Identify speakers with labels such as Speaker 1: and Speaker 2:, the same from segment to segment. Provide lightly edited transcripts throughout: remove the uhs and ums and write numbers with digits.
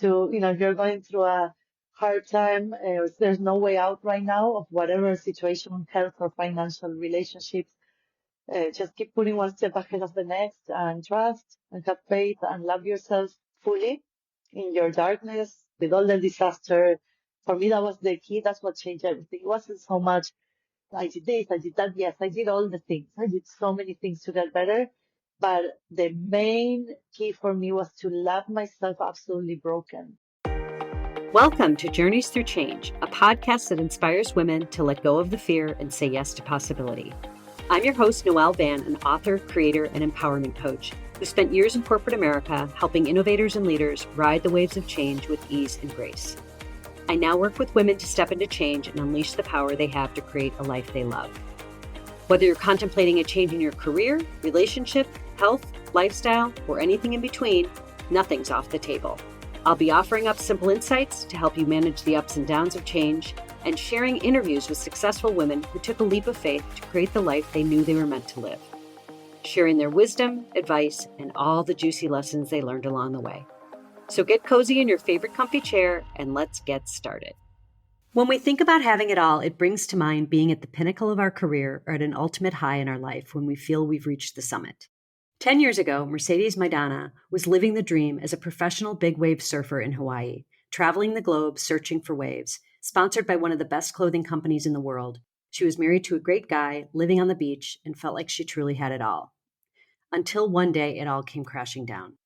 Speaker 1: to, if you're going through a hard time, there's no way out right now of whatever situation, health or financial relationships. Just keep putting one step ahead of the next and trust and have faith and love yourself fully in your darkness with all the disaster. For me, that was the key. That's what changed everything. It wasn't so much I did this, I did that. Yes, I did all the things. I did so many things to get better. But the main key for me was to love myself absolutely broken.
Speaker 2: Welcome to Journeys Through Change, a podcast that inspires women to let go of the fear and say yes to possibility. I'm your host, Noelle Van, an author, creator, and empowerment coach who spent years in corporate America helping innovators and leaders ride the waves of change with ease and grace. I now work with women to step into change and unleash the power they have to create a life they love. Whether you're contemplating a change in your career, relationship, health, lifestyle, or anything in between, nothing's off the table. I'll be offering up simple insights to help you manage the ups and downs of change and sharing interviews with successful women who took a leap of faith to create the life they knew they were meant to live, sharing their wisdom, advice, and all the juicy lessons they learned along the way. So get cozy in your favorite comfy chair and let's get started. When we think about having it all, it brings to mind being at the pinnacle of our career or at an ultimate high in our life when we feel we've reached the summit. 10 years ago, Mercedes Maidana was living the dream as a professional big wave surfer in Hawaii, traveling the globe searching for waves. Sponsored by one of the best clothing companies in the world, she was married to a great guy, living on the beach, and felt like she truly had it all. Until one day, it all came crashing down.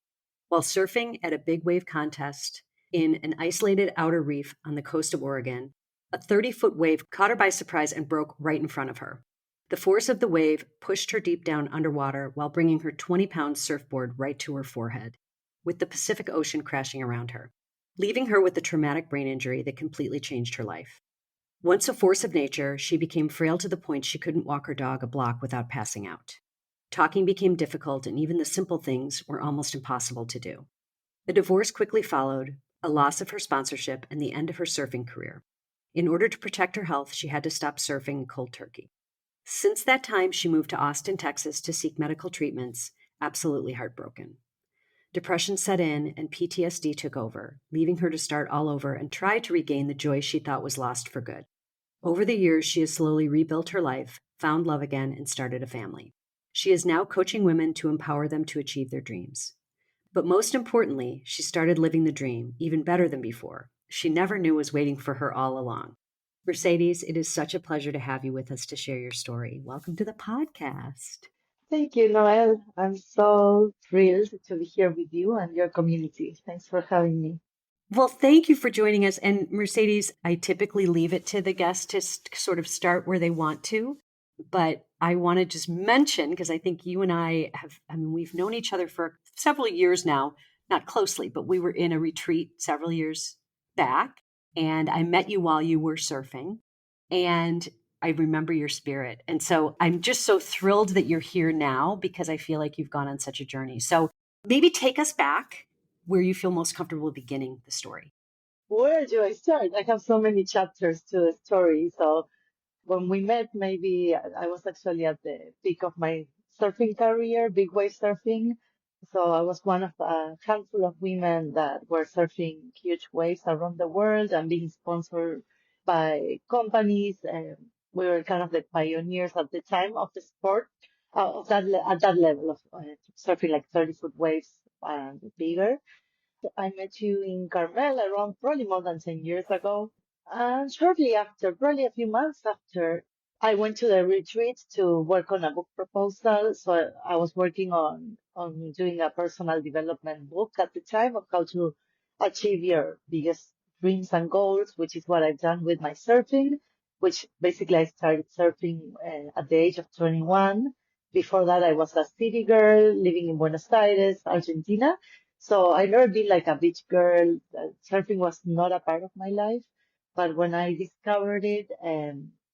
Speaker 2: While surfing at a big wave contest in an isolated outer reef on the coast of Oregon, a 30-foot wave caught her by surprise and broke right in front of her. The force of the wave pushed her deep down underwater while bringing her 20-pound surfboard right to her forehead, with the Pacific Ocean crashing around her, leaving her with a traumatic brain injury that completely changed her life. Once a force of nature, she became frail to the point she couldn't walk her dog a block without passing out. Talking became difficult, and even the simple things were almost impossible to do. A divorce quickly followed, a loss of her sponsorship, and the end of her surfing career. In order to protect her health, she had to stop surfing cold turkey. Since that time, she moved to Austin, Texas to seek medical treatments, absolutely heartbroken. Depression set in and PTSD took over, leaving her to start all over and try to regain the joy she thought was lost for good. Over the years, she has slowly rebuilt her life, found love again, and started a family. She is now coaching women to empower them to achieve their dreams. But most importantly, she started living the dream, even better than before. She never knew was waiting for her all along. Mercedes, it is such a pleasure to have you with us to share your story. Welcome to the podcast.
Speaker 1: Thank you, Noel. I'm so thrilled to be here with you and your community. Thanks for having me.
Speaker 2: Well, thank you for joining us. And Mercedes, I typically leave it to the guest to sort of start where they want to. But I want to just mention, because I think you and we've known each other for several years now, not closely, but we were in a retreat several years back. And I met you while you were surfing. And I remember your spirit. And so I'm just so thrilled that you're here now because I feel like you've gone on such a journey. So maybe take us back where you feel most comfortable beginning the story.
Speaker 1: Where do I start? I have so many chapters to the story. So when we met, maybe I was actually at the peak of my surfing career, big wave surfing. So I was one of a handful of women that were surfing huge waves around the world and being sponsored by companies. And we were kind of the pioneers at the time of the sport, at that level of surfing like 30-foot waves and bigger. I met you in Carmel around probably more than 10 years ago. And shortly after, probably a few months after, I went to the retreat to work on a book proposal. So I was working on doing a personal development book at the time of how to achieve your biggest dreams and goals, which is what I've done with my surfing, which basically I started surfing at the age of 21. Before that, I was a city girl living in Buenos Aires, Argentina. So I never been like a beach girl. Surfing was not a part of my life. But when I discovered it,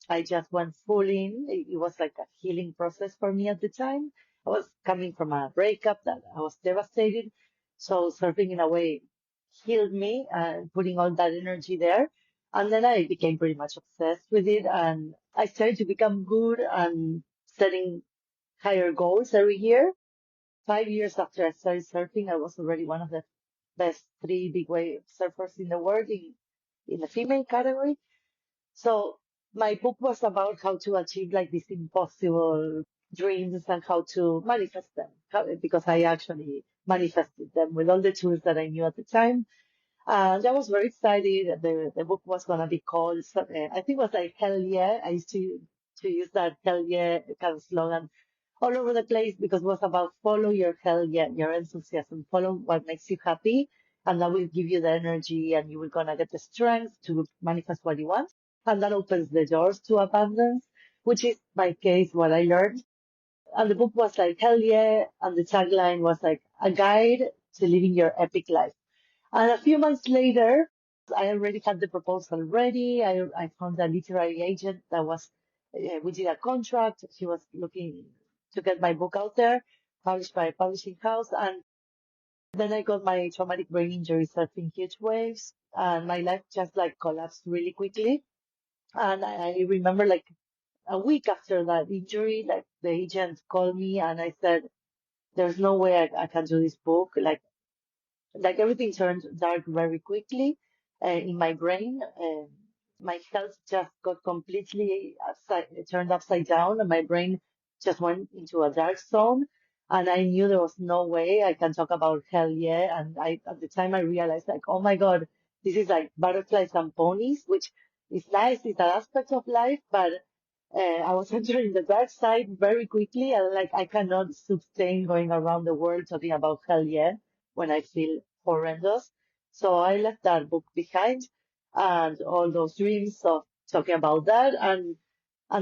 Speaker 1: I just went full in. It was like a healing process for me at the time. I was coming from a breakup that I was devastated. So surfing in a way healed me and putting all that energy there. And then I became pretty much obsessed with it. And I started to become good and setting higher goals every year. 5 years after I started surfing, I was already one of the best three big wave surfers in the world in the female category. So my book was about how to achieve like these impossible dreams and how to manifest them, because I actually manifested them with all the tools that I knew at the time. And I was very excited. The book was gonna be called, I think it was like Hell Yeah. I used to use that Hell Yeah kind of slogan all over the place because it was about follow your hell yeah, your enthusiasm, follow what makes you happy, and that will give you the energy, and you will gonna get the strength to manifest what you want, and that opens the doors to abundance, which is my case, what I learned. And the book was like hell yeah, and the tagline was like a guide to living your epic life. And a few months later, I already had the proposal ready. I found a literary agent that we did a contract. She was looking to get my book out there, published by a publishing house. And then I got my traumatic brain injury surfing huge waves, and my life just like collapsed really quickly. And I remember like a week after that injury, like the agent called me and I said, there's no way I can do this book. Like everything turned dark very quickly in my brain. My health just got completely turned upside down, and my brain just went into a dark zone. And I knew there was no way I can talk about hell yeah. And at the time, I realized like, oh my God, this is like butterflies and ponies, which is nice, it's an aspect of life, but I was entering the dark side very quickly, and like I cannot sustain going around the world talking about hell yeah when I feel horrendous. So I left that book behind and all those dreams of talking about that, and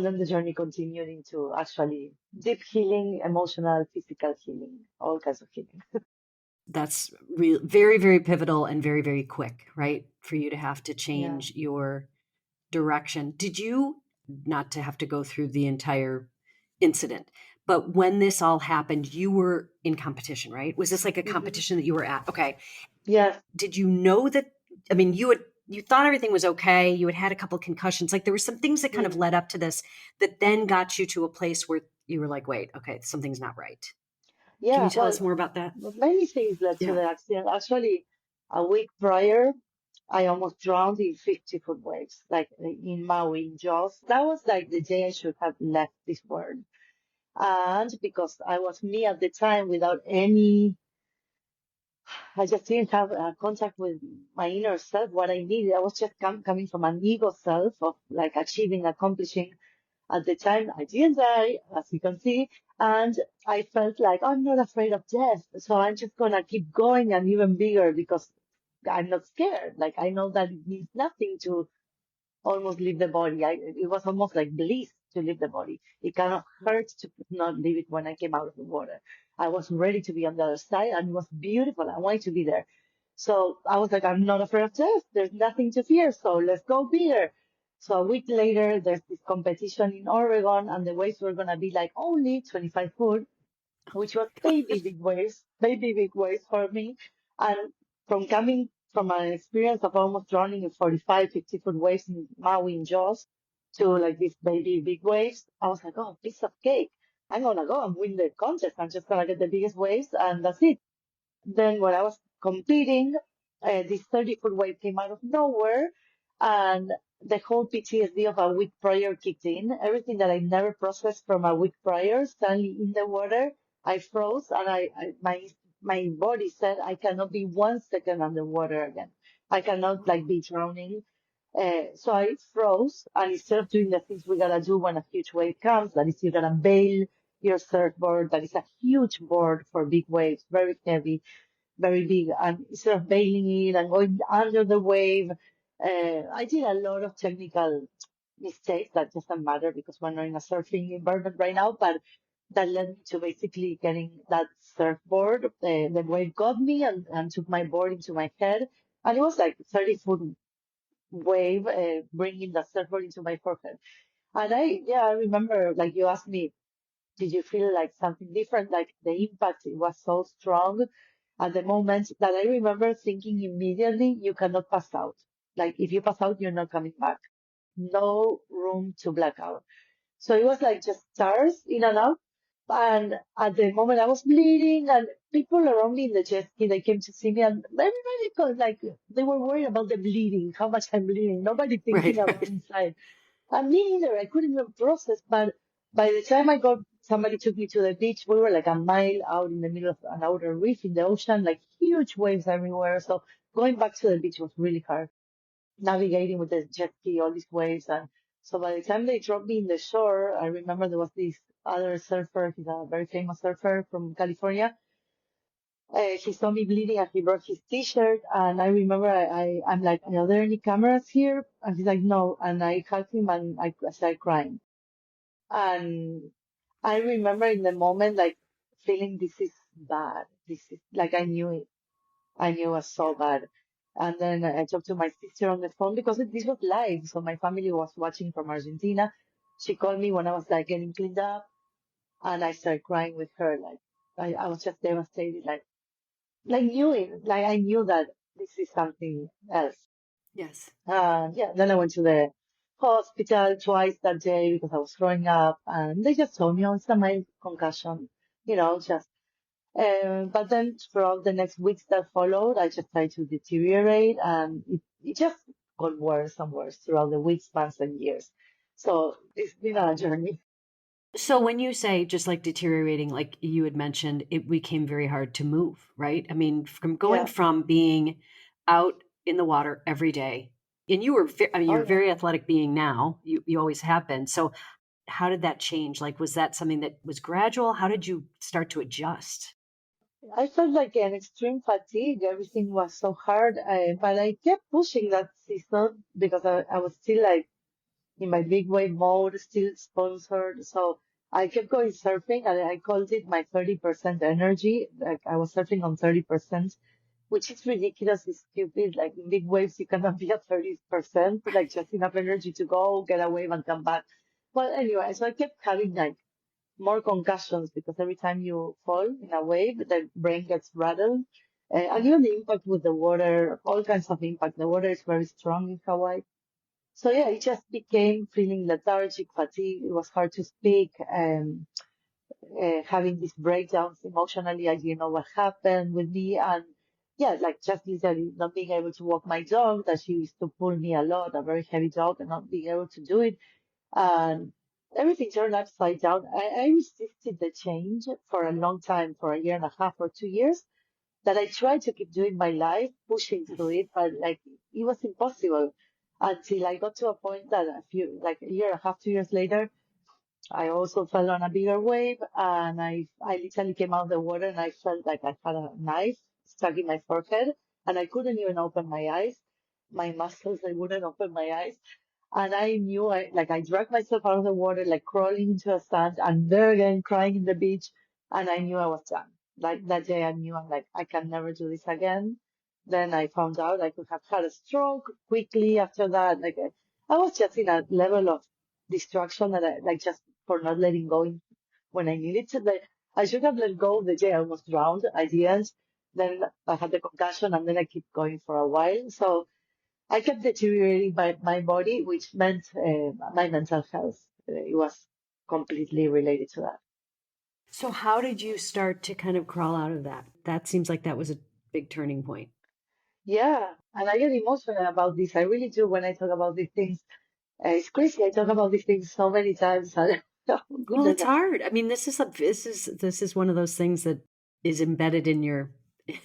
Speaker 1: then the journey continued into actually deep healing, emotional, physical healing, all kinds of healing.
Speaker 2: That's real, very, very pivotal and very, very quick, right? For you to have to
Speaker 1: Yeah.
Speaker 2: change your direction. Did you, not to have to go through the entire incident, but when this all happened, you were in competition, right? Was this like a
Speaker 1: Mhm.
Speaker 2: competition that you were at? Okay.
Speaker 1: Yes.
Speaker 2: Did you know that? I mean, you thought everything was okay. You had had a couple of concussions. Like there were some things that kind of
Speaker 1: Mm.
Speaker 2: led up to this that then got you to a place where you were like, wait, okay, something's not right. Can you
Speaker 1: Yeah.
Speaker 2: tell
Speaker 1: Well,
Speaker 2: us more about that?
Speaker 1: many things led to
Speaker 2: Yeah.
Speaker 1: the accident. Actually, a week prior, I almost drowned in 50-foot waves, like in Maui, in Jaws. That was like the day I should have left this world. And because I was me at the time without I just didn't have contact with my inner self, what I needed. I was just coming from an ego self of like achieving, accomplishing. At the time, I didn't die, as you can see, and I felt like I'm not afraid of death. So I'm just gonna keep going and even bigger because I'm not scared. Like I know that it means nothing to almost leave the body. It was almost like bliss to leave the body. It kind of hurt to not leave it when I came out of the water. I was ready to be on the other side, and it was beautiful. I wanted to be there. So I was like, I'm not afraid of death. There's nothing to fear. So let's go be there. So a week later, there's this competition in Oregon, and the waves were going to be like only 25 foot, which was baby big waves for me. And from coming from an experience of almost drowning in 45, 50-foot waves in Maui in Jaws to like these baby big waves, I was like, oh, piece of cake. I'm gonna go and win the contest. I'm just gonna get the biggest waves and that's it. Then when I was competing, this 30-foot wave came out of nowhere, and the whole PTSD of a week prior kicked in. Everything that I never processed from a week prior, suddenly in the water, I froze, and my body said I cannot be 1 second underwater again. I cannot like be drowning. So I froze, and instead of doing the things we gotta do when a huge wave comes, that is you gotta bail your surfboard, that is a huge board for big waves, very heavy, very big, and instead of bailing it and going under the wave, I did a lot of technical mistakes that doesn't matter because we're not in a surfing environment right now, but that led me to basically getting that surfboard. The wave got me and took my board into my head, and it was like 30-foot wave bringing the surfboard into my forehead. And yeah, I remember like you asked me, did you feel like something different? Like the impact it was so strong at the moment that I remember thinking immediately, you cannot pass out. Like if you pass out, you're not coming back. No room to black out. So it was like just stars in and out. And at the moment I was bleeding, and people around me in the jet ski, they came to see me, and everybody got like, they were worried about the bleeding, how much I'm bleeding. Nobody thinking
Speaker 2: Right,
Speaker 1: about
Speaker 2: right.
Speaker 1: inside. And me neither. I couldn't even process. But by the time I got, somebody took me to the beach. We were like a mile out in the middle of an outer reef in the ocean, like huge waves everywhere. So going back to the beach was really hard. Navigating with the jet ski, all these waves. And so by the time they dropped me in the shore, I remember there was this other surfer. He's a very famous surfer from California. He saw me bleeding and he brought his t-shirt. And I remember I'm like, are there any cameras here? And he's like, no. And I hugged him and I started crying. And I remember in the moment, like feeling this is bad. This is like, I knew it. I knew it was so
Speaker 2: Yeah.
Speaker 1: bad. And then I talked to my sister on the phone because this was live. So my family was watching from Argentina. She called me when I was like getting cleaned up, and I started crying with her. Like I was just devastated. Like knew it. Like I knew that this is something else.
Speaker 2: Yes.
Speaker 1: Yeah, then I went to the hospital twice that day because I was throwing up, and they just told me, oh, it's a mild concussion, just. But then throughout the next weeks that followed, I just started to deteriorate, and it just got worse and worse throughout the weeks, months, and years. So it's been a journey.
Speaker 2: So when you say just like deteriorating, like you had mentioned, it became very hard to move, right? I mean, from going
Speaker 1: Yeah.
Speaker 2: from being out in the water every day, and you were, I mean,
Speaker 1: Oh,
Speaker 2: you're a
Speaker 1: yeah.
Speaker 2: very athletic being now. You always have been. So how did that change? Like, was that something that was gradual? How did you start to adjust?
Speaker 1: I felt like an extreme fatigue. Everything was so hard, but I kept pushing that season because I was still like in my big wave mode, still sponsored. So I kept going surfing, and I called it my 30% energy. Like I was surfing on 30%, which is ridiculous. It's stupid. Like in big waves, you cannot be at 30%, like just enough energy to go, get a wave and come back. Well, anyway, so I kept having like more concussions because every time you fall in a wave, the brain gets rattled. And even the impact with the water, all kinds of impact. The water is very strong in Hawaii. So yeah, it just became feeling lethargic, fatigue. It was hard to speak, having these breakdowns emotionally. I didn't know what happened with me, and yeah, like just literally not being able to walk my dog that she used to pull me a lot, a very heavy dog, and not being able to do it, and everything turned upside down. I resisted the change for a long time, for a year and a half or 2 years, that I tried to keep doing my life, pushing through it, but like it was impossible until I got to a point that like a year and a half, 2 years later, I also fell on a bigger wave, and I literally came out of the water and I felt like I had a knife stuck in my forehead, and I couldn't even open my eyes. My muscles, I wouldn't open my eyes. And I knew I dragged myself out of the water, like crawling into a sand, and there again, crying in the beach. And I knew I was done. Like that day, I knew I'm like, I can never do this again. Then I found out I could have had a stroke quickly after that. Like I was just in a level of distraction that I, like just for not letting go when I needed to. Like, I should have let go the day I almost drowned. I didn't. Then I had the concussion, and then I kept going for a while. So I kept deteriorating my body, which meant my mental health. It was completely related to that.
Speaker 2: So how did you start to kind of crawl out of that? That seems like that was a big turning point.
Speaker 1: Yeah, and I get emotional about this. I really do when I talk about these things. It's crazy. I talk about these things so many times. And, oh
Speaker 2: Well,
Speaker 1: goodness,
Speaker 2: it's hard. I mean, this is one of those things that is embedded in your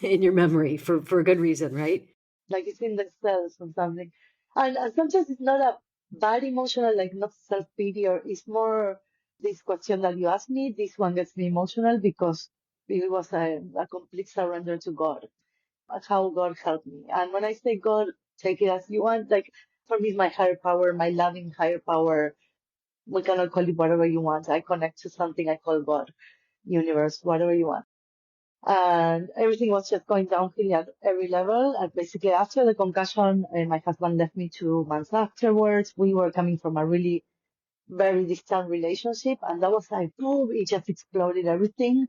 Speaker 2: in your memory for a good reason, right?
Speaker 1: like it's in the cells or something. And sometimes it's not a bad emotional, like not self-pity, or it's more this question that you asked me. This one gets me emotional because it was a complete surrender to God, how God helped me. And when I say God, take it as you want. Like for me, it's my higher power, my loving higher power. We cannot call it whatever you want. I connect to something I call God, universe, whatever you want. And everything was just going downhill at every level. And basically, after the concussion, my husband left me 2 months afterwards. We were coming from a really very distant relationship, and that was like, boom, it just exploded everything.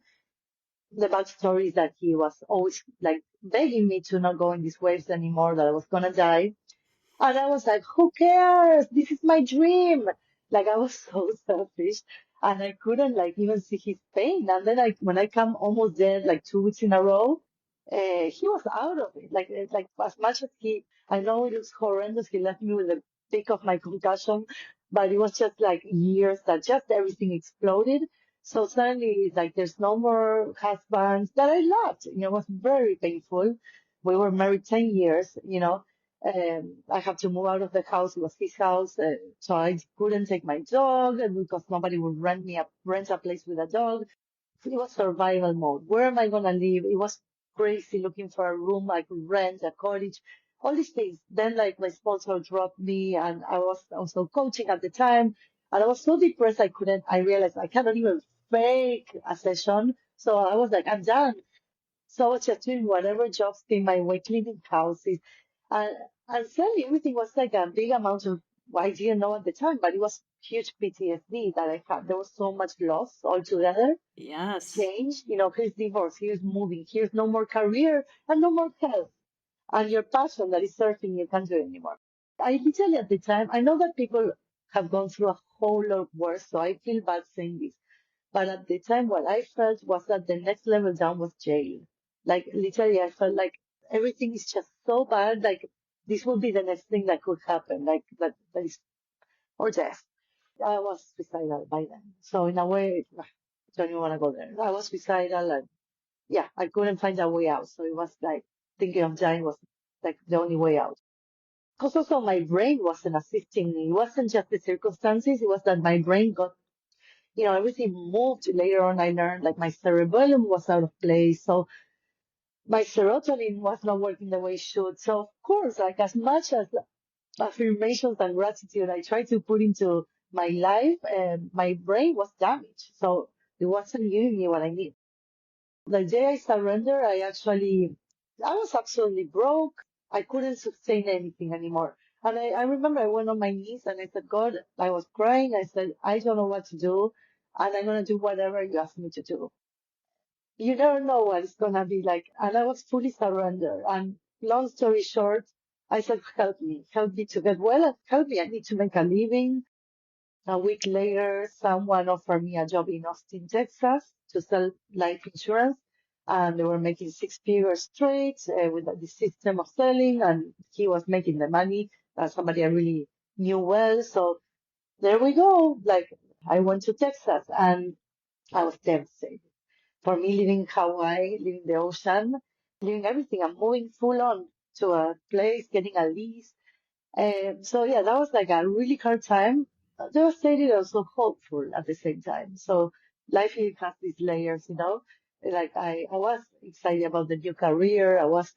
Speaker 1: The backstory is that he was always like begging me to not go in these waves anymore, that I was gonna die. And I was like, who cares? This is my dream. Like I was so selfish. and I couldn't like even see his pain. And then when I come almost dead, like 2 weeks in a row, he was out of it. Like as much as I know it was horrendous. He left me with the peak of my concussion, but it was just like years that just everything exploded. So suddenly, like, there's no more husbands that I loved. It was very painful. We were married 10 years. I had to move out of the house. It was his house. So I couldn't take my dog because nobody would rent a place with a dog. It was survival mode. Where am I going to live? It was crazy looking for a room I could rent, a cottage, all these things. Then like my sponsor dropped me and I was also coaching at the time. And I was so depressed I realized I cannot even fake a session. So I was like, I'm done. So I was just doing whatever jobs came my way, cleaning houses. And, and suddenly everything was like a big amount of, I didn't know at the time, but it was huge PTSD that I had. There was so much loss altogether.
Speaker 2: Yes.
Speaker 1: Change, here's divorce, here's moving, here's no more career and no more health. And your passion that is surfing, you can't do it anymore. I literally at the time, I know that people have gone through a whole lot worse, so I feel bad saying this. But at the time, what I felt was that the next level down was jail. Like literally, I felt like everything is just so bad. Like this would be the next thing that could happen. Like that is or death. I was suicidal by then. So in a way, don't even want to go there. I was suicidal and yeah, I couldn't find a way out. So it was like thinking of dying was like the only way out. Because also my brain wasn't assisting me. It wasn't just the circumstances. It was that my brain got, everything moved. Later on, I learned like my cerebellum was out of place. So my serotonin was not working the way it should. So of course, like as much as affirmations and gratitude I tried to put into my life, my brain was damaged. So it wasn't giving me what I need. The day I surrendered, I was absolutely broke. I couldn't sustain anything anymore. And I remember I went on my knees and I said, God, I was crying. I said, I don't know what to do. And I'm going to do whatever you ask me to do. You never know what it's going to be like. And I was fully surrendered. And long story short, I said, help me to get well, help me. I need to make a living. A week later, someone offered me a job in Austin, Texas to sell life insurance. And they were making 6 figures straight with the system of selling. And he was making the money as somebody I really knew well. So there we go. Like I went to Texas and I was devastated. For me, living Hawaii, living the ocean, living everything, I'm moving full on to a place, getting a lease. So yeah, that was like a really hard time. Devastated, also hopeful at the same time. So life really has these layers. Like I was excited about the new career. I was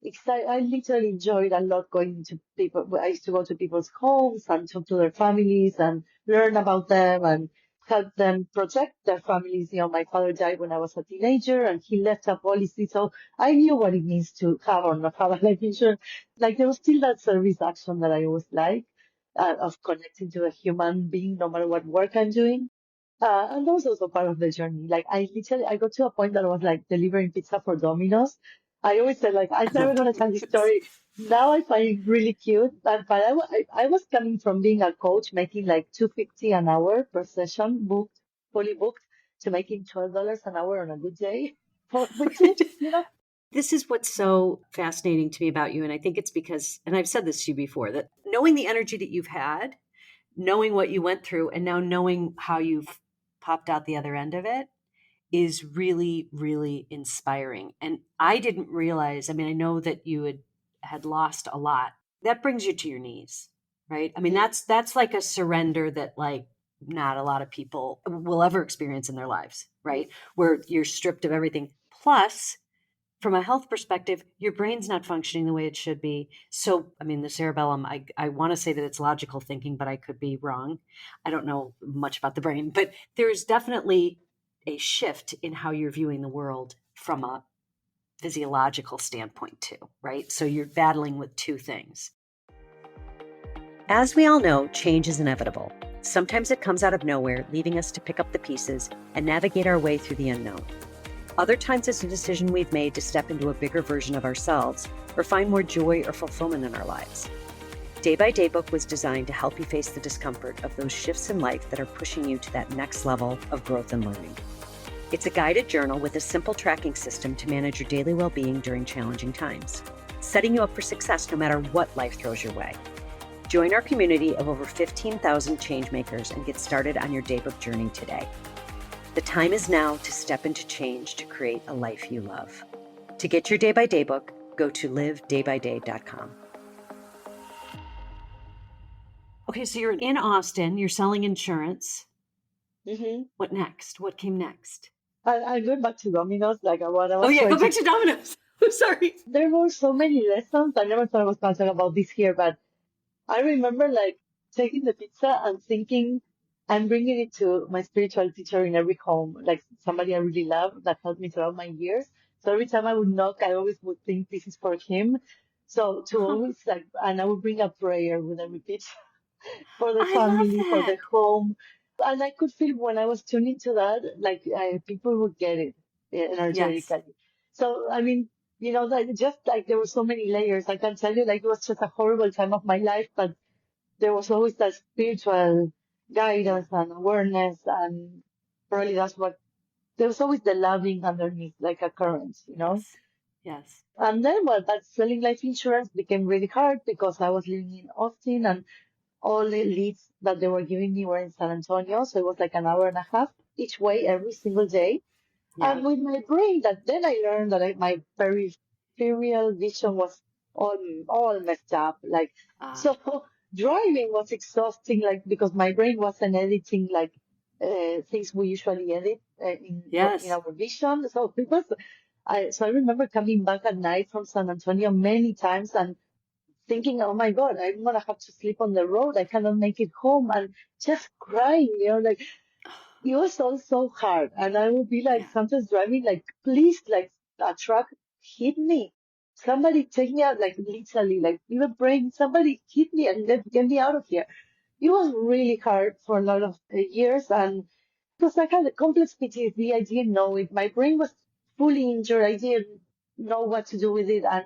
Speaker 1: excited. I literally enjoyed a lot going to people. I used to go to people's homes and talk to their families and learn about them and help them protect their families. My father died when I was a teenager and he left a policy. So I knew what it means to have or not have a life insurance. Like there was still that service action that I always like, of connecting to a human being no matter what work I'm doing. And that was also part of the journey. Like I got to a point that I was like delivering pizza for Domino's. I always said like, I'm never going to tell this story. Now I find it really cute. But I was coming from being a coach, making like 250 an hour per session, fully booked, to making $12 an hour on a good day with tips.
Speaker 2: This is what's so fascinating to me about you. And I think it's because, and I've said this to you before, that knowing the energy that you've had, knowing what you went through, and now knowing how you've popped out the other end of it is really, really inspiring. And I didn't realize, I mean, I know that you had lost a lot. That brings you to your knees, right? I mean, that's like a surrender that like not a lot of people will ever experience in their lives, right? Where you're stripped of everything. Plus, from a health perspective, your brain's not functioning the way it should be. So, I mean, the cerebellum, I want to say that it's logical thinking, but I could be wrong. I don't know much about the brain, but there's definitely a shift in how you're viewing the world from a physiological standpoint too, right? So you're battling with two things. As we all know, change is inevitable. Sometimes it comes out of nowhere, leaving us to pick up the pieces and navigate our way through the unknown. Other times it's a decision we've made to step into a bigger version of ourselves or find more joy or fulfillment in our lives. Day by Day book was designed to help you face the discomfort of those shifts in life that are pushing you to that next level of growth and learning. It's a guided journal with a simple tracking system to manage your daily well-being during challenging times, setting you up for success no matter what life throws your way. Join our community of over 15,000 changemakers and get started on your daybook journey today. The time is now to step into change to create a life you love. To get your Day by Day book, go to livedaybyday.com. Okay, so you're in Austin, you're selling insurance.
Speaker 1: Hmm.
Speaker 2: What next? What came next?
Speaker 1: I went back to Domino's, like what I
Speaker 2: Oh
Speaker 1: was
Speaker 2: yeah,
Speaker 1: trying
Speaker 2: go
Speaker 1: to.
Speaker 2: back to Domino's. I'm sorry.
Speaker 1: There were so many lessons. I never thought I was going to talk about this here, but I remember like taking the pizza and thinking I'm bringing it to my spiritual teacher in every home, like somebody I really love that helped me throughout my years. So every time I would knock, I always would think this is for him. So to always like, and I would bring a prayer with every pizza for the
Speaker 2: I love
Speaker 1: family, for the
Speaker 2: that.
Speaker 1: home. And I could feel when I was tuning to that, like people would get it
Speaker 2: Yes.
Speaker 1: energetically. So, I mean, that just like there were so many layers. I can tell you, like, it was just a horrible time of my life, but there was always that spiritual
Speaker 2: Yeah.
Speaker 1: guidance and awareness. And probably that's what, there was always the loving underneath, like a current.
Speaker 2: Yes. Yes.
Speaker 1: And then, well, that selling life insurance became really hard because I was living in Austin and all the leads that they were giving me were in San Antonio. So it was like an hour and a half each way every single day.
Speaker 2: Yeah.
Speaker 1: And with my brain, that then I learned that my peripheral vision was all messed up. Like,
Speaker 2: Ah.
Speaker 1: so driving was exhausting, like, because my brain wasn't editing, like, things we usually edit in
Speaker 2: Yes.
Speaker 1: our vision. So it was, so I remember coming back at night from San Antonio many times and thinking, oh my God, I'm gonna have to sleep on the road. I cannot make it home, and just crying, like it was all so hard. And I would be like
Speaker 2: Yeah.
Speaker 1: sometimes driving, like, please, like a truck hit me. Somebody take me out, like literally, like even praying, somebody hit me and get me out of here. It was really hard for a lot of years, and because I had a complex PTSD, I didn't know it. My brain was fully injured. I didn't know what to do with it. And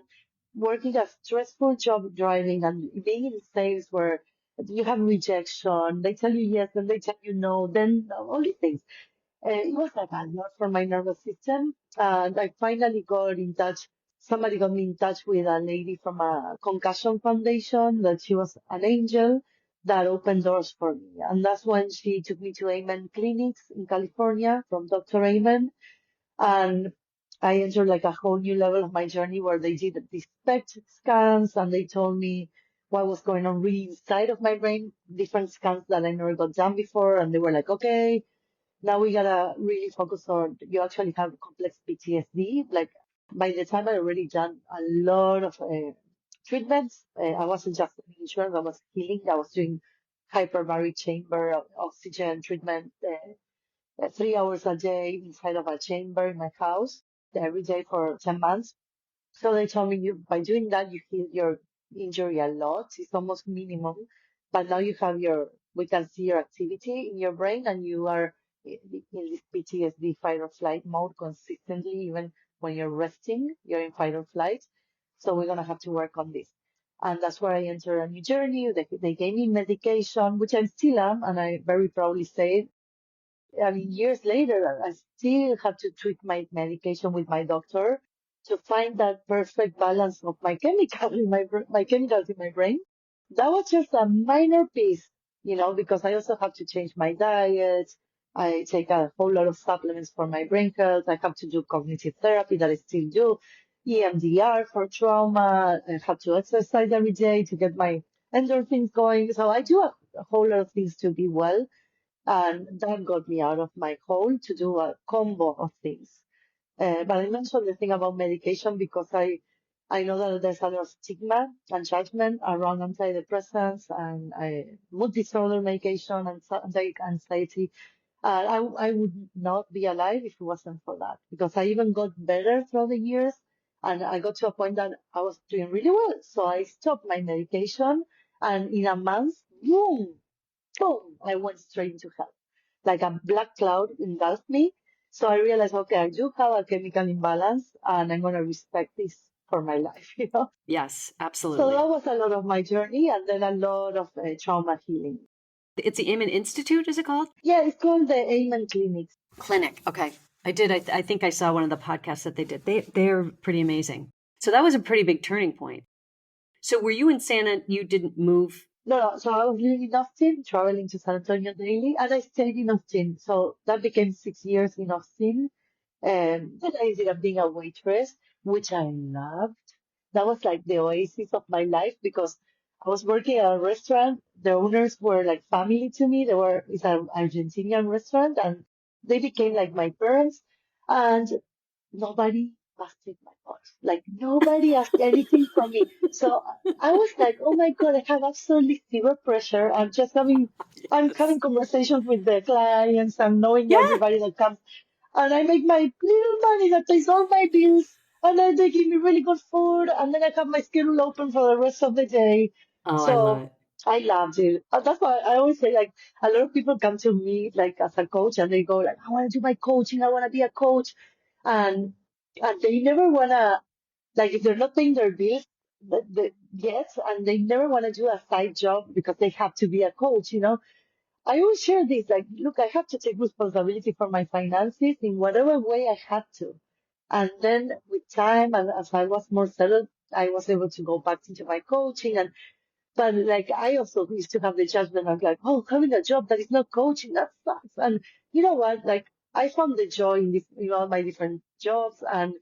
Speaker 1: working a stressful job driving and being in sales where you have rejection, they tell you yes, then they tell you no, then all these things. It was like a lot for my nervous system. And I finally got in touch. Somebody got me in touch with a lady from a concussion foundation that she was an angel that opened doors for me. And that's when she took me to Amen Clinics in California from Dr. Amen. And I entered like a whole new level of my journey where they did these PET scans and they told me what was going on really inside of my brain, different scans that I never got done before. And they were like, okay, now we gotta really focus on you actually have complex PTSD. Like by the time I already done a lot of treatments, I wasn't just doing insurance, I was healing. I was doing hyperbaric chamber oxygen treatment, 3 hours a day inside of a chamber in my house every day for 10 months. So they told me by doing that, you heal your injury a lot. It's almost minimum. But now you have we can see your activity in your brain and you are in this PTSD fight or flight mode consistently, even when you're resting, you're in fight or flight. So we're going to have to work on this. And that's where I enter a new journey. They gave me medication, which I still am, and I very proudly say it. I mean, years later, I still have to tweak my medication with my doctor to find that perfect balance of my chemical in my chemicals in my brain. That was just a minor piece, because I also have to change my diet. I take a whole lot of supplements for my brain health. I have to do cognitive therapy that I still do, EMDR for trauma. I have to exercise every day to get my endorphins going. So I do a whole lot of things to be well. And that got me out of my hole to do a combo of things. But I mentioned the thing about medication because I know that there's a lot of stigma and judgment around antidepressants and mood disorder medication and anxiety. I would not be alive if it wasn't for that because I even got better through the years and I got to a point that I was doing really well. So I stopped my medication and in a month, boom, boom, I went straight into health. Like a black cloud engulfed me. So I realized, okay, I do have a chemical imbalance and I'm going to respect this. for my life, you know.
Speaker 2: Yes,
Speaker 1: So
Speaker 2: absolutely.
Speaker 1: that was a lot of my journey, and then a lot of trauma healing.
Speaker 2: It's the Amen Institute, is it called?
Speaker 1: Yeah, it's called the Amen Clinics.
Speaker 2: Clinic. Okay. I did. I think I saw one of the podcasts that they did. They're pretty amazing. So that was a pretty big turning point. So were you in Santa? You didn't move?
Speaker 1: No, no, so I was living in Austin, traveling to San Antonio daily, and I stayed in Austin. So that became 6 years in Austin. And then I ended up being a waitress, which I loved. That was like the oasis of my life because I was working at a restaurant. The owners were like family to me. It's an Argentinian restaurant, and they became like my parents. And nobody busted my balls. Like nobody asked anything from me. So I was like, oh my God, I have absolutely zero pressure. I'm having conversations with the clients. I'm knowing
Speaker 2: Yeah.
Speaker 1: everybody that comes, and I make my little money that pays all my bills. And then they give me really good food, and then I have my schedule open for the rest of the day.
Speaker 2: Oh, I love
Speaker 1: So
Speaker 2: it.
Speaker 1: I loved it. And that's why I always say, like, a lot of people come to me, like, as a coach, and they go, like, I want to do my coaching, I want to be a coach. And, and they never want to, like, if they're not paying their bills, yes, and they never want to do a side job because they have to be a coach, you know. I always share this, like, look, I have to take responsibility for my finances in whatever way I had to. And then with time, and as I was more settled, I was able to go back into my coaching. But like, I also used to have the judgment of like, oh, having a job that is not coaching, that sucks. And you know what? Like, I found the joy in this, my different jobs. And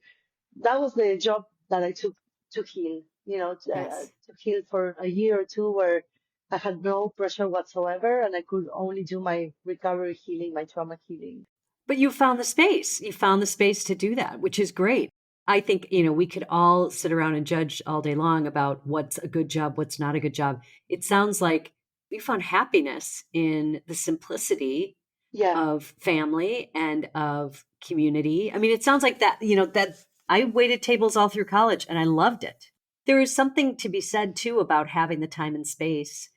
Speaker 1: that was the job that I took to heal,
Speaker 2: Yes.
Speaker 1: to heal for a year or two where I had no pressure whatsoever and I could only do my recovery healing, my trauma healing.
Speaker 2: But you found the space. You found the space to do that, which is great. I think, we could all sit around and judge all day long about what's a good job, what's not a good job. It sounds like you found happiness in the simplicity
Speaker 1: Yeah,
Speaker 2: of family and of community. I mean, it sounds like that, that I waited tables all through college and I loved it. There is something to be said too about having the time and space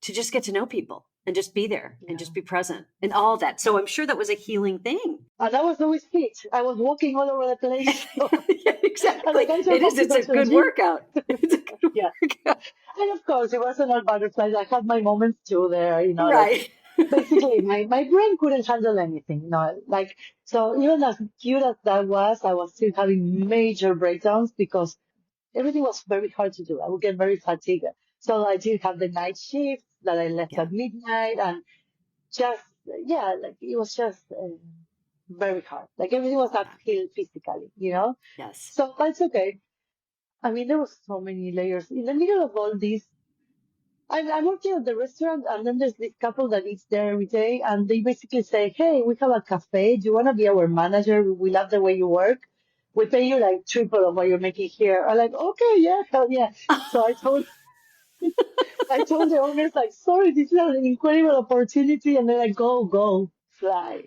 Speaker 2: to just get to know people and just be there and
Speaker 1: yeah.
Speaker 2: just be present and all that. So I'm sure that was a healing thing.
Speaker 1: And I was always fit. I was walking all over the place.
Speaker 2: Yeah,
Speaker 1: And
Speaker 2: exactly.
Speaker 1: like I
Speaker 2: It
Speaker 1: just
Speaker 2: is.
Speaker 1: have to
Speaker 2: It's
Speaker 1: go
Speaker 2: a
Speaker 1: to the
Speaker 2: good
Speaker 1: gym.
Speaker 2: workout. It's a good
Speaker 1: Yeah.
Speaker 2: workout.
Speaker 1: And of course, it wasn't all butterflies. I had my moments too there, like
Speaker 2: Right.
Speaker 1: basically my brain couldn't handle anything, like, so even as cute as that was, I was still having major breakdowns because everything was very hard to do. I would get very fatigued. So I did have the night shift that I left
Speaker 2: Yeah.
Speaker 1: at midnight and just, yeah, like it was just very hard. Like everything was
Speaker 2: Yeah.
Speaker 1: uphill physically.
Speaker 2: Yes.
Speaker 1: So that's okay. I mean, there was so many layers. In the middle of all this, I'm working at the restaurant, and then there's this couple that eats there every day, and they basically say, "Hey, we have a cafe. Do you want to be our manager? We love the way you work. We pay you like triple of what you're making here." I'm like, "Okay, yeah, hell yeah." So I told the owners like, "Sorry, this is an incredible opportunity," and they're like, "Go, go, fly."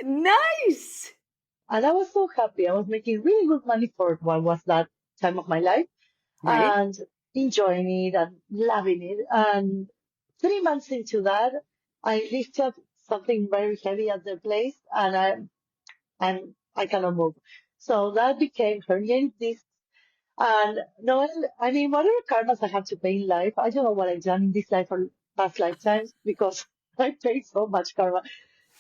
Speaker 2: Nice.
Speaker 1: And I was so happy. I was making really good money for what was that time of my life,
Speaker 2: Right.
Speaker 1: and enjoying it and loving it. And 3 months into that, I lifted something very heavy at the place, and I cannot move. So that became herniated disc. And no, I mean, whatever karmas I have to pay in life, I don't know what I've done in this life or past lifetimes because I paid so much karma.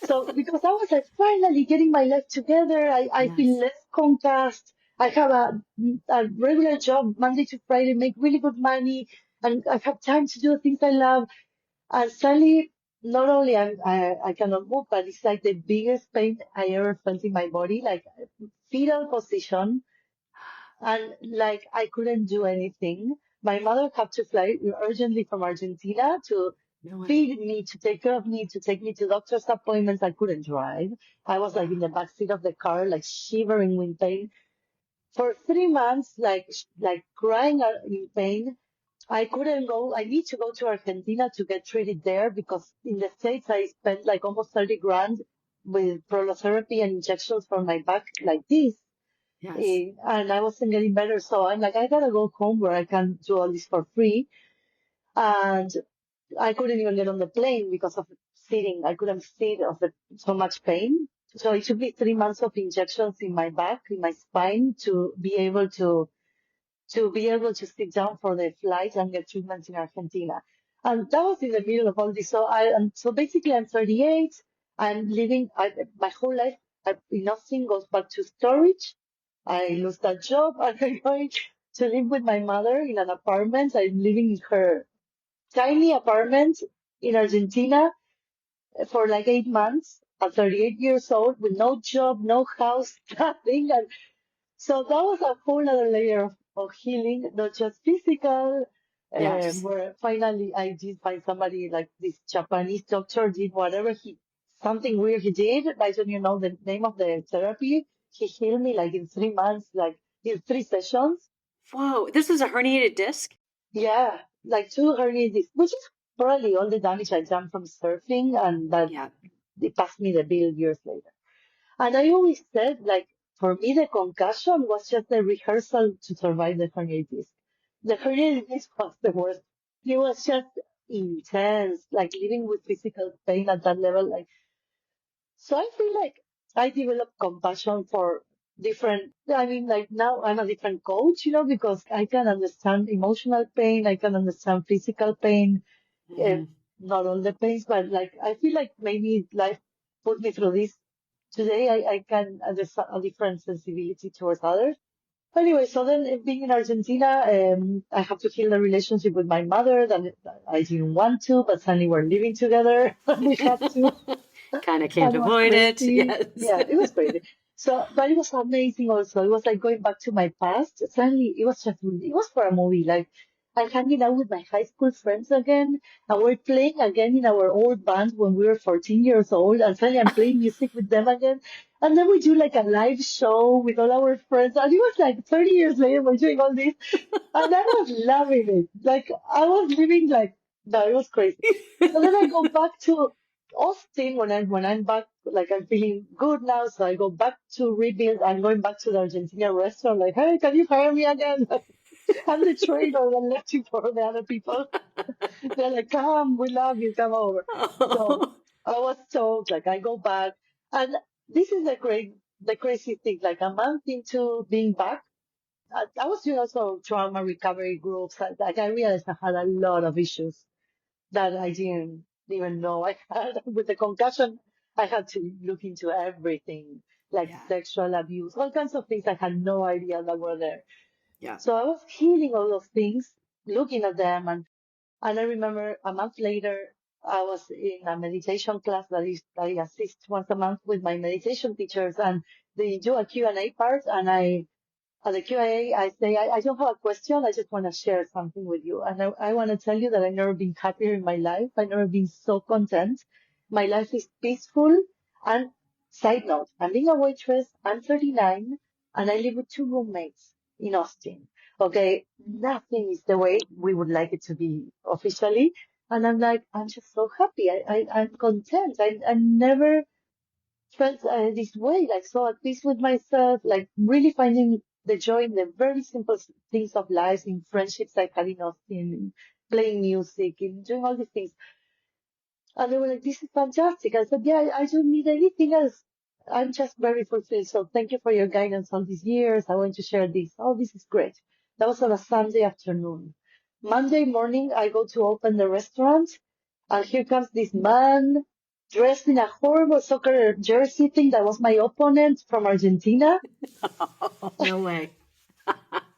Speaker 1: So because I was like finally getting my life together, I feel
Speaker 2: Yes.
Speaker 1: less concussed. I have a regular job Monday to Friday, make really good money, and I have time to do the things I love. And suddenly, not only I cannot move, but it's like the biggest pain I ever felt in my body, like fetal position, and like I couldn't do anything. My mother had to fly urgently from Argentina to
Speaker 2: No way.
Speaker 1: feed me, to take care of me, to take me to doctor's appointments. I couldn't drive. I was like in the back seat of the car, like shivering with pain for 3 months, like crying in pain. I couldn't go. I need to go to Argentina to get treated there because in the States I spent like almost 30 grand with prolotherapy and injections for my back like this.
Speaker 2: Yes.
Speaker 1: And I wasn't getting better. So I'm like, I gotta go home where I can do all this for free. And I couldn't even get on the plane because of sitting. I couldn't sit of so much pain. So it took me 3 months of injections in my back, in my spine to be able to be able to sit down for the flight and get treatment in Argentina. And that was in the middle of all this. So basically I'm 38. I'm living my whole life. Nothing goes back to storage. I lose that job and I'm going to live with my mother in an apartment. I'm living in her tiny apartment in Argentina for like 8 months at 38 years old with no job, no house, nothing. And so that was a whole other layer of healing, not just physical,
Speaker 2: Yes.
Speaker 1: where finally I did find somebody like this Japanese doctor did whatever something weird he did. I don't even know the name of the therapy. He healed me like in 3 months, like in 3 sessions.
Speaker 2: Whoa, this was a herniated disc?
Speaker 1: Yeah, like two hernias, which is probably all the damage I done from surfing, and that
Speaker 2: Yeah.
Speaker 1: they passed me the bill years later. And I always said, like, for me, the concussion was just a rehearsal to survive the herniated disc. The herniated disc was the worst. It was just intense, like living with physical pain at that level. Like, so I feel like I developed compassion for different, I mean, like now I'm a different coach, because I can understand emotional pain. I can understand physical pain, uh,
Speaker 2: Hmm.
Speaker 1: not all the pains, but like, I feel like maybe life put me through this. Today I can understand a different sensibility towards others. Anyway, so then being in Argentina, I have to heal the relationship with my mother that I didn't want to, but suddenly we're living together. We had to.
Speaker 2: Kind of can't
Speaker 1: And it was
Speaker 2: avoid it.
Speaker 1: crazy.
Speaker 2: Yes.
Speaker 1: Yeah, it was crazy. So, but it was amazing also. It was like going back to my past. Suddenly, it was just, it was for a movie. Like, I'm hanging out with my high school friends again, and we're playing again in our old band when we were 14 years old, and suddenly I'm playing music with them again. And then we do like a live show with all our friends, and it was like 30 years later, we're doing all this. And I was loving it. Like I was living like no, it was crazy. So then I go back to Austin when I'm back, like I'm feeling good now. So I go back to rebuild. I'm going back to the Argentina restaurant. Like, hey, can you hire me again? I'm the trainer that left you for the other people. They're like, come, we love you, come over. So
Speaker 2: Oh,
Speaker 1: I was told, like, I go back, and this is the crazy thing. Like a month into being back. I was doing also trauma recovery groups. Like I realized I had a lot of issues that I didn't even know I had. With the concussion, I had to look into everything, like
Speaker 2: yeah.
Speaker 1: sexual abuse, all kinds of things I had no idea that were there.
Speaker 2: Yeah.
Speaker 1: So I was healing all those things, looking at them, and I remember a month later, I was in a meditation class I assist once a month with my meditation teachers, and they do a Q&A part, and at the Q&A, I say, I don't have a question. I just want to share something with you. And I want to tell you that I've never been happier in my life. I've never been so content. My life is peaceful. And side note, I'm being a waitress. I'm 39 and I live with two roommates in Austin. Okay. Nothing is the way we would like it to be officially. And I'm like, I'm just so happy. I'm content. I never felt this way, like so at peace with myself, like really finding the joy in the very simple things of life, in friendships I had in Austin, in playing music, in doing all these things. And they were like, this is fantastic. I said, yeah, I don't need anything else. I'm just very fulfilled. So thank you for your guidance all these years. I want to share this. Oh, this is great. That was on a Sunday afternoon. Monday morning, I go to open the restaurant, and here comes this man dressed in a horrible soccer jersey thing that was my opponent from Argentina.
Speaker 2: Oh, no way.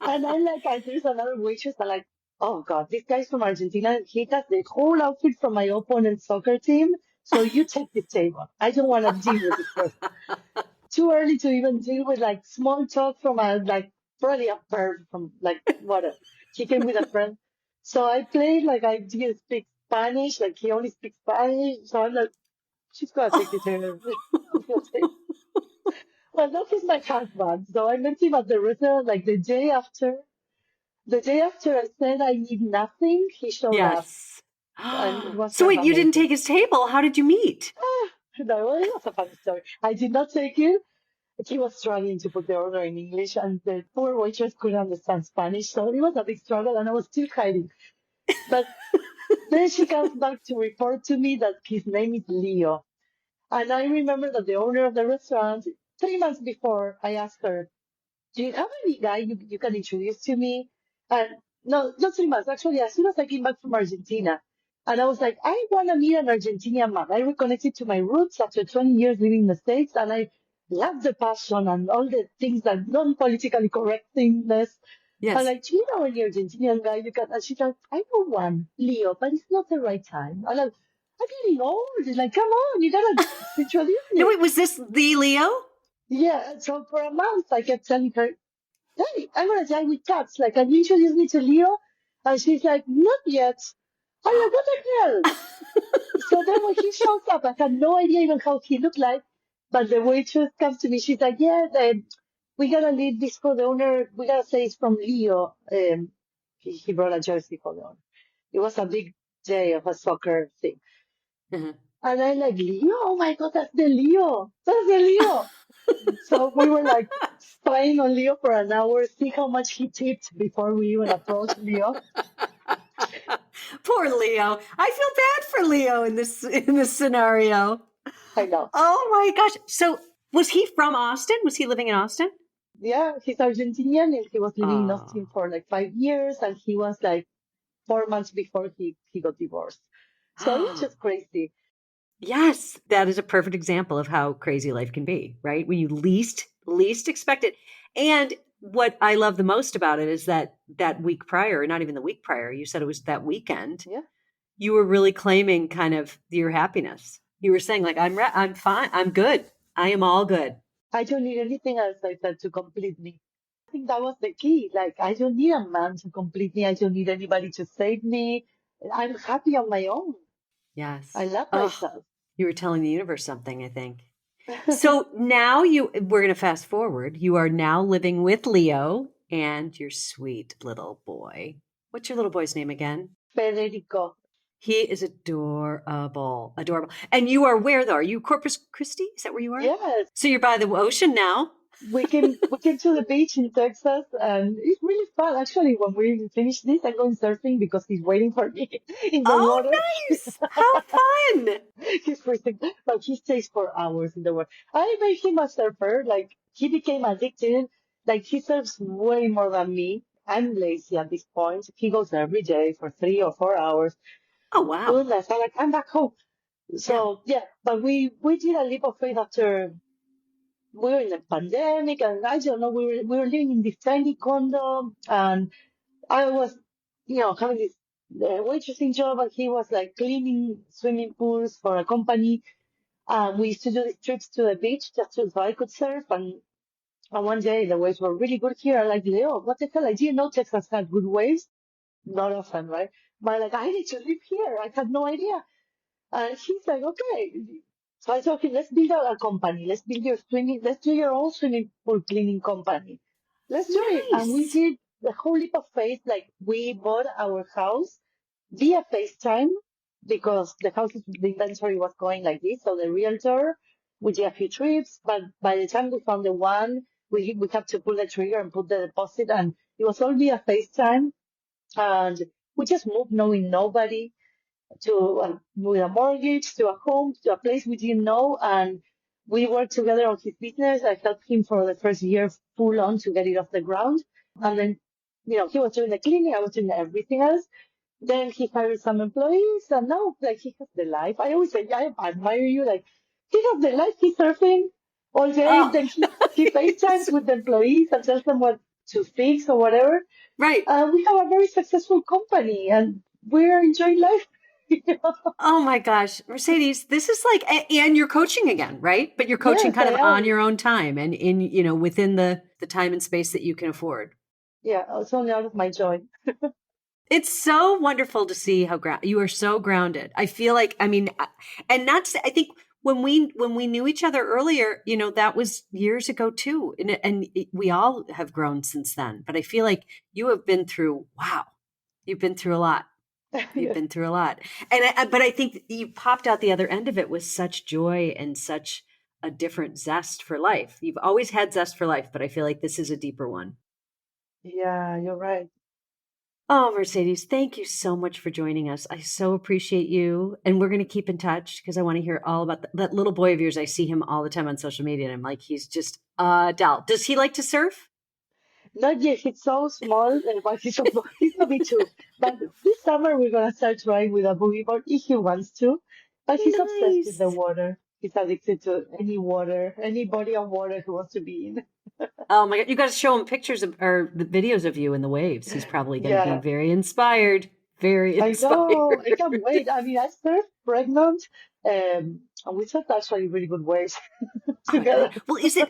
Speaker 1: And I'm like, there's another waitress. I'm like, oh God, this guy's from Argentina. He has the whole outfit from my opponent's soccer team. So you take the table. I don't want to deal with this person. Too early to even deal with like small talk from like probably a bird from like whatever. He came with a friend. So I played like I didn't speak Spanish, like he only speaks Spanish. So I'm like, she's gonna take the table. Well, that is my husband. So I met him at the restaurant like the day after. The day after I said I need nothing, he showed up,
Speaker 2: Yes.
Speaker 1: and it was
Speaker 2: So
Speaker 1: just
Speaker 2: wait, you didn't
Speaker 1: amazing.
Speaker 2: take his table. How did you meet?
Speaker 1: No, well, it was a funny story. I did not take it. He was struggling to put the order in English, and the poor waitress couldn't understand Spanish, so it was a big struggle, and I was still hiding. But then she comes back to report to me that his name is Leo. And I remember that the owner of the restaurant, 3 months before, I asked her, do you have any guy you can introduce to me? And no, not 3 months. Actually, as soon as I came back from Argentina, and I was like, I want to meet an Argentinian man. I reconnected to my roots after 20 years living in the States, and I love the passion and all the things that non-politically correct thingness. And
Speaker 2: Yes.
Speaker 1: like, do you know any Argentinian guy you can? And she's like, I know one, Leo, but it's not the right time. And I'm getting old. It's like, come on, you gotta introduce
Speaker 2: No,
Speaker 1: me.
Speaker 2: wait, was this the Leo?
Speaker 1: Yeah. So for a month, I kept telling her, hey, I'm gonna die with cats. Like, can you introduce me to Leo? And she's like, not yet. I'm like, what the hell? So then when he shows up, I had no idea even how he looked like. But the waitress comes to me. She's like, yeah, we gotta leave this for the owner. We gotta say it's from Leo. He brought a jersey for the owner. It was a big day of a soccer thing.
Speaker 2: Mhm.
Speaker 1: And I'm like, Leo? Oh my God, that's the Leo. That's the Leo. So we were like spying on Leo for an hour, see how much he tipped before we even approached Leo.
Speaker 2: Poor Leo. I feel bad for Leo in this scenario.
Speaker 1: I know.
Speaker 2: Oh my gosh. So was he from Austin? Was he living in Austin?
Speaker 1: Yeah, he's Argentinian and he was living in Austin
Speaker 2: Oh.
Speaker 1: for like 5 years and he was like 4 months before he got divorced. So it was just crazy.
Speaker 2: Yes, that is a perfect example of how crazy life can be, right? When you least expect it. And what I love the most about it is that week prior, not even the week prior, you said it was that weekend,
Speaker 1: Yeah.
Speaker 2: you were really claiming kind of your happiness. You were saying like I'm fine, I'm good. I am all good.
Speaker 1: I don't need anything else like that to complete me. I think that was the key. Like, I don't need a man to complete me. I don't need anybody to save me. I'm happy on my own. I
Speaker 2: Yes.
Speaker 1: love
Speaker 2: Oh,
Speaker 1: myself.
Speaker 2: you were telling the universe something, I think. So now we're going to fast forward. You are now living with Leo and your sweet little boy. What's your little boy's name again?
Speaker 1: Federico.
Speaker 2: He is adorable, adorable. And you are where though? Are you Corpus Christi? Is that where you are?
Speaker 1: Yes.
Speaker 2: So you're by the ocean now?
Speaker 1: We came to the beach in Texas and it's really fun. Actually, when we finish this, I'm going surfing because he's waiting for me in the
Speaker 2: Oh,
Speaker 1: water.
Speaker 2: nice. How fun.
Speaker 1: He's freezing, but he stays for hours in the water. I made him a surfer. Like he became addicted. Like he surfs way more than me. I'm lazy at this point. He goes every day for 3 or 4 hours.
Speaker 2: Oh, wow.
Speaker 1: Goodness, I'm like, I'm back home.
Speaker 2: Yeah.
Speaker 1: So yeah, but we did a leap of faith after we were in the pandemic, and I don't know, we were living in this tiny condo, and I was, having this waitressing job, and he was like cleaning swimming pools for a company. We used to do these trips to the beach just so I could surf, and one day the waves were really good here. I'm like, Leo, what the hell? I didn't know Texas had good waves. Not often, right? But like, I need to live here. I had no idea. And he's like, okay. So I told him, let's build a company. Let's do your own swimming pool cleaning company. Let's do it. And we
Speaker 2: Nice.
Speaker 1: did the whole leap of faith. Like we bought our house via FaceTime because the inventory was going like this. So the realtor, we did a few trips, but by the time we found the one, we had to pull the trigger and put the deposit, and it was all via FaceTime. And we just moved knowing nobody to with a mortgage, to a home, to a place we didn't know, and we worked together on his business. I helped him for the first year full on to get it off the ground, and then he was doing the cleaning, I was doing everything else. Then he hired some employees, and now like he has the life. I always say, I admire you. Like he has the life. He's surfing all day.
Speaker 2: Oh,
Speaker 1: Then he FaceTimes with the employees and tells them what to fix or whatever.
Speaker 2: right.
Speaker 1: We have a very successful company, and we're enjoying life.
Speaker 2: Oh my gosh, Mercedes, this is like, and you're coaching again, right? But you're coaching
Speaker 1: Yes,
Speaker 2: kind
Speaker 1: I
Speaker 2: of on
Speaker 1: am.
Speaker 2: your own time and within the time and space that you can afford.
Speaker 1: Yeah, it's only out of my joy.
Speaker 2: It's so wonderful to see how you are so grounded. I feel like, I mean, and that's, I think when we knew each other earlier, that was years ago too. And we all have grown since then. But I feel like you have been through, wow, you've been through a lot. You've
Speaker 1: Yeah,
Speaker 2: been through a lot. But I think you popped out the other end of it with such joy and such a different zest for life. You've always had zest for life, but I feel like this is a deeper one.
Speaker 1: yeah, you're right.
Speaker 2: Oh, Mercedes, thank you so much for joining us. I so appreciate you. And we're going to keep in touch because I want to hear all about that little boy of yours. I see him all the time on social media and I'm like, he's just a doll. Does he like to surf?
Speaker 1: Not yet. He's so small, but he's a bit too. But this summer we're gonna start trying with a boogie board if he wants to. But he's obsessed with the
Speaker 2: Nice.
Speaker 1: water. He's addicted to any water, any body of water he wants to be in.
Speaker 2: Oh my God. You got to show him pictures of, or the videos of you in the waves. He's probably going to be
Speaker 1: Yeah,
Speaker 2: very inspired. Very
Speaker 1: I know.
Speaker 2: inspired.
Speaker 1: I can't wait. I mean, I started pregnant, and we took actually really good waves
Speaker 2: Oh, I bet.
Speaker 1: together.
Speaker 2: Well,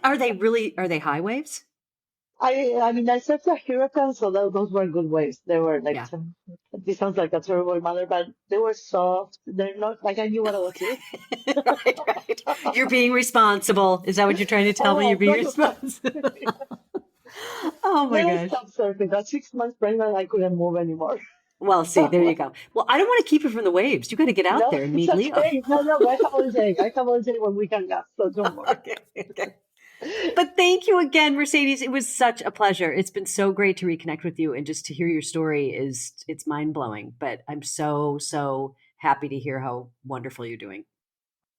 Speaker 2: are they high waves?
Speaker 1: I mean, I surfed a hurricane, so those were good waves. They were like,
Speaker 2: Yeah.
Speaker 1: this sounds like a terrible mother, but they were soft. They're not like I knew what I was doing.
Speaker 2: Right, right. You're being responsible. Is that what you're trying to tell me? You're
Speaker 1: Oh,
Speaker 2: being
Speaker 1: that's fun.
Speaker 2: responsible. Oh my
Speaker 1: Then I
Speaker 2: gosh.
Speaker 1: stopped surfing. At 6 months pregnant, I couldn't move anymore.
Speaker 2: Well, see, there you go. Well, I don't want to keep you from the waves. You got to get out
Speaker 1: No,
Speaker 2: there and
Speaker 1: it's
Speaker 2: meet Leo.
Speaker 1: okay. No, I have all day. I have all day when we hang up, so don't worry.
Speaker 2: Okay, okay. But thank you again, Mercedes. It was such a pleasure. It's been so great to reconnect with you, and just to hear your story it's mind blowing. But I'm so happy to hear how wonderful you're doing.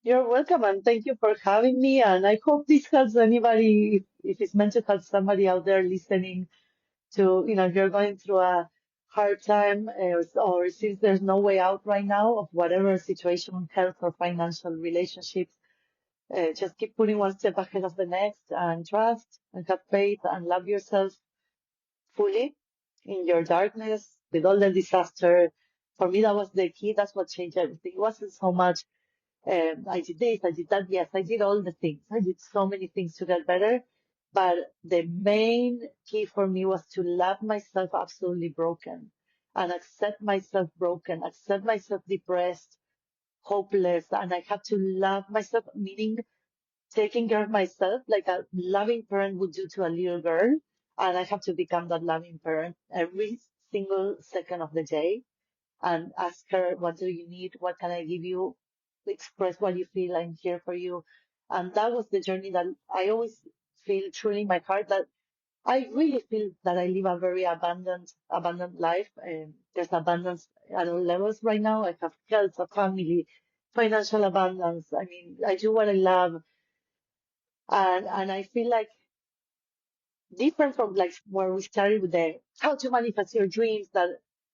Speaker 1: You're welcome, and thank you for having me. And I hope this helps anybody, if it's meant to help somebody out there listening to, if you're going through a hard time or since there's no way out right now of whatever situation, health or financial relationships, just keep putting one step ahead of the next and trust and have faith and love yourself fully in your darkness with all the disaster. For me, that was the key. That's what changed everything. It wasn't so much I did this, I did that. Yes, I did all the things. I did so many things to get better. But the main key for me was to love myself absolutely broken and accept myself broken, accept myself depressed, hopeless. And I had to love myself, meaning taking care of myself like a loving parent would do to a little girl. And I have to become that loving parent every single second of the day and ask her, what do you need? What can I give you? Express what you feel. I'm here for you. And that was the journey that I always feel truly in my heart that I really feel that I live a very abundant life. And there's abundance at all levels right now. I have health, a family, financial abundance. I mean, I do what I love. And I feel like different from like where we started with the how to manifest your dreams that,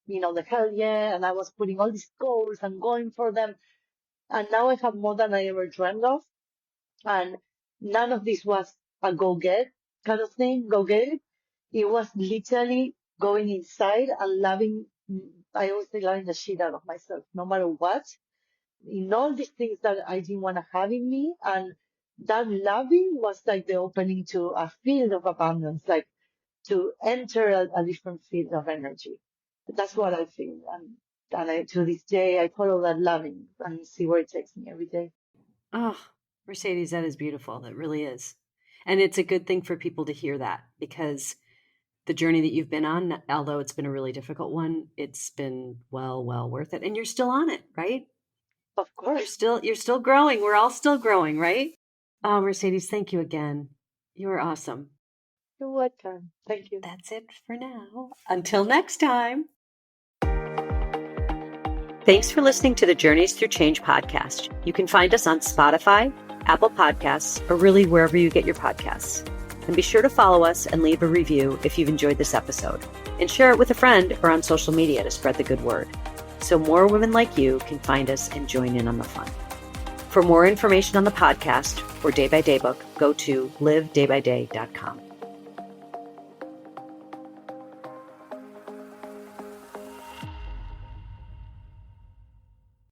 Speaker 1: the hell yeah. And I was putting all these goals and going for them. And now I have more than I ever dreamed of. And none of this was a go get kind of thing, go get it. It was literally going inside and loving. I always say loving the shit out of myself, no matter what, in all these things that I didn't want to have in me. And that loving was like the opening to a field of abundance, like to enter a different field of energy. That's what I feel. And to this day, I follow that loving and see where it takes me every day.
Speaker 2: Oh, Mercedes, that is beautiful. That really is. And it's a good thing for people to hear that, because the journey that you've been on, although it's been a really difficult one, it's been well worth it. And you're still on it, right?
Speaker 1: Of course.
Speaker 2: You're still growing. We're all still growing, right? Oh, Mercedes, thank you again. You are awesome.
Speaker 1: You're welcome. Thank you.
Speaker 2: That's it for now. Until next time. Thanks for listening to the Journeys Through Change podcast. You can find us on Spotify, Apple Podcasts, or really wherever you get your podcasts. And be sure to follow us and leave a review if you've enjoyed this episode. And share it with a friend or on social media to spread the good word, so more women like you can find us and join in on the fun. For more information on the podcast or Day by Day book, go to livedaybyday.com.